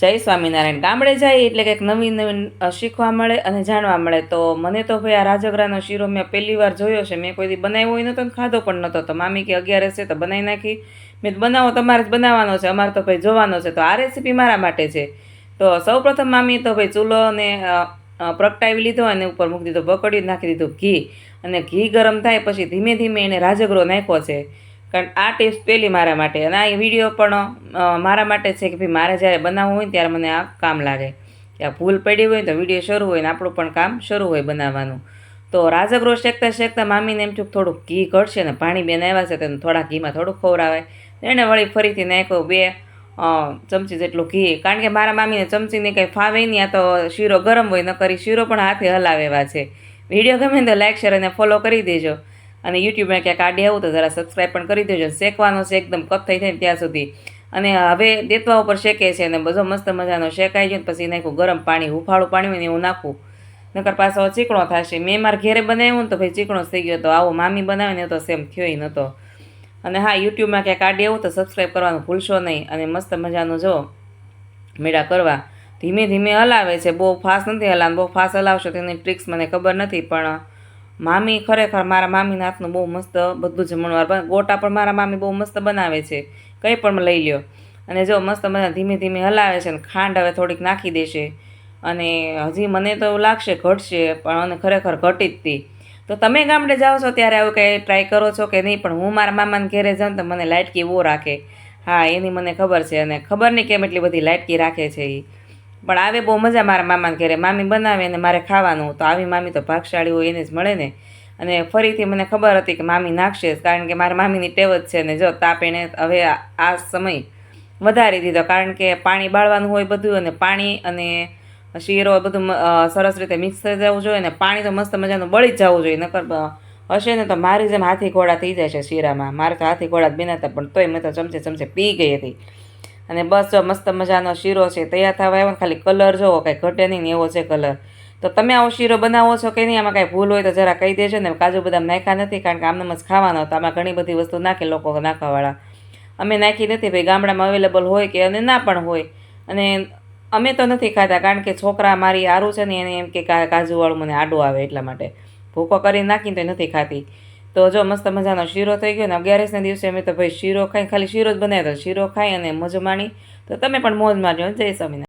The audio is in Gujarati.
જય સ્વામિનારાયણ. ગામડે જાય એટલે કંઈક નવીન નવીન શીખવા મળે અને જાણવા મળે. તો મને તો ભાઈ આ રાજગરાનો શીરો મેં પહેલી વાર જોયો છે. મેં કોઈ દી બનાવ્યો હોય નહોતો ને ખાધો પણ નહોતો. તો મામી કે 11 છે તો બનાવી નાખી. મેં બનાવો તમારે જ બનાવવાનો છે, અમારે તો ભાઈ જોવાનો છે. તો આ રેસીપી મારા માટે છે. તો સૌપ્રથમ મામીએ તો ભાઈ ચૂલો ને પ્રગટાવી લીધો અને ઉપર મૂકી દીધો બકડી, નાખી દીધું ઘી. અને ઘી ગરમ થાય પછી ધીમે ધીમે એને રાજગરો નાખ્યો છે. કારણ આ ટિપ્સ પહેલી મારા માટે, અને આ વિડીયો પણ મારા માટે છે કે ભાઈ મારે જ્યારે બનાવવું હોય ને ત્યારે મને આ કામ લાગે. કે આ ભૂલ પડી હોય તો વિડીયો શરૂ હોય ને આપણું પણ કામ શરૂ હોય બનાવવાનું. તો રાજગરો શેકતા શેકતા મામીને એમ થયું થોડુંક ઘી ઘટશે ને પાણી બેન આવ્યા છે તેને થોડા ઘીમાં થોડુંક ખવડાવે. એણે વળી ફરીથી નાખ્યો 2 ચમચી જેટલું ઘી. કારણ કે મારા મામીને ચમચીને કંઈ ફાવે નહીં, આ તો શીરો ગરમ હોય, ન કરી શીરો પણ હાથે હલાવે એવા છે. વિડીયો ગમે તો લાઈક શેર અને ફોલો કરી દેજો. અને યુટ્યુબમાં ક્યાંક આડી આવું તો જરા સબસ્ક્રાઈબ પણ કરી દેજો. શેકવાનો છે એકદમ કથ્થઈ થાય ત્યાં સુધી. અને હવે દેતવા ઉપર શેકે છે અને બધો મસ્ત મજાનો શેકાઈ ગયો પછી નાખ્યું ગરમ પાણી, હુંફાળું પાણી હોય ને એવું નાખવું, નકર પાછો ચીકણો થશે. મેં મારા ઘેરે બનાવ્યું ને તો ભાઈ ચીકણો થઈ ગયો. તો આવો મામી બનાવે ને તો સેમ થયો નહોતો. અને હા, યુટ્યુબમાં ક્યાંક આડી આવું તો સબસ્ક્રાઈબ કરવાનું ભૂલશો નહીં. અને મસ્ત મજાનું જો મેળા કરવા ધીમે ધીમે હલાવે છે, બહુ ફાસ્ટ નથી હલાવવાનું. બહુ ફાસ્ટ હલાવશો તેની ટ્રિક્સ મને ખબર નથી, પણ મામી ખરેખર મારા મામીના હાથનું બહુ મસ્ત બધું જમણવાર. ગોટા પણ મારા મામી બહુ મસ્ત બનાવે છે, કંઈ પણ લઈ લ્યો. અને જો મસ્ત મજા ધીમે ધીમે હલાવે છે. અને ખાંડ હવે થોડીક નાખી દેશે. અને હજી મને તો એવું લાગશે ઘટશે, પણ મને ખરેખર ઘટી જ હતી. તો તમે ગામડે જાઓ છો ત્યારે આવું કંઈ ટ્રાય કરો છો કે નહીં? પણ હું મારા મામાને ઘેરે જાઉં તો મને લાઇટકી બહુ રાખે. હા, એની મને ખબર છે. અને ખબર નહીં કેમ એટલી બધી લાઇટકી રાખે છે એ. પણ આવે બહુ મજા મારા મામાને ઘરે. મામી બનાવે અને મારે ખાવાનું. તો આવી મામી તો ભાગશાળી હોય એને જ મળે ને. અને ફરીથી મને ખબર હતી કે મામી નાખશે, કારણ કે મારા મામીની ટેવ જ છે. ને જો તાપ એને હવે આ સમય વધારી દીધો, કારણ કે પાણી બાળવાનું હોય બધું, અને પાણી અને શીરો બધું સરસ રીતે મિક્સ થઈ જવું જોઈએ. અને પાણી તો મસ્ત મજાનું બળી જ જવું જોઈએ, નકર હશે ને તો મારી જેમ હાથી ઘોડા થઈ જાય છે શીરામાં. મારે તો હાથી ઘોડા જ બનાવતા, પણ તોય મેં તો ચમચે ચમચે પી ગઈ હતી. અને બસ જો મસ્ત મજાનો શીરો છે તૈયાર થવા આવ્યો. ખાલી કલર જોવો, કાંઈ ઘટે નહીં ને એવો છે કલર. તો તમે આવો શીરો બનાવો છો કે નહીં? આમાં કાંઈ ભૂલ હોય તો જરા કહી દેજો ને. કાજુ બદામ નાખ્યા નથી, કારણ કે આમને જ ખાવાનો હતો. આમાં ઘણી બધી વસ્તુ નાખે લોકો નાખવાવાળા. અમે નાખી નથી ભાઈ. ગામડામાં અવેલેબલ હોય કે અને ના પણ હોય. અને અમે તો નથી ખાતા, કારણ કે છોકરા મારી હારું છે ને એને એમ કે કાજુવાળું મને આડું આવે, એટલા માટે ભૂકો કરી નાખીને તો નથી ખાતી. તો જો મસ્ત મજાનો શીરો થઈ ગયો ને. 11ના દિવસે અમે તો ભાઈ શીરો ખાઈ, ખાલી શીરો જ બનાવ્યો હતો. શીરો ખાઈ અને મોજ માણી. તો તમે પણ મોજ મારજો. જય સ્વામિનારાયણ.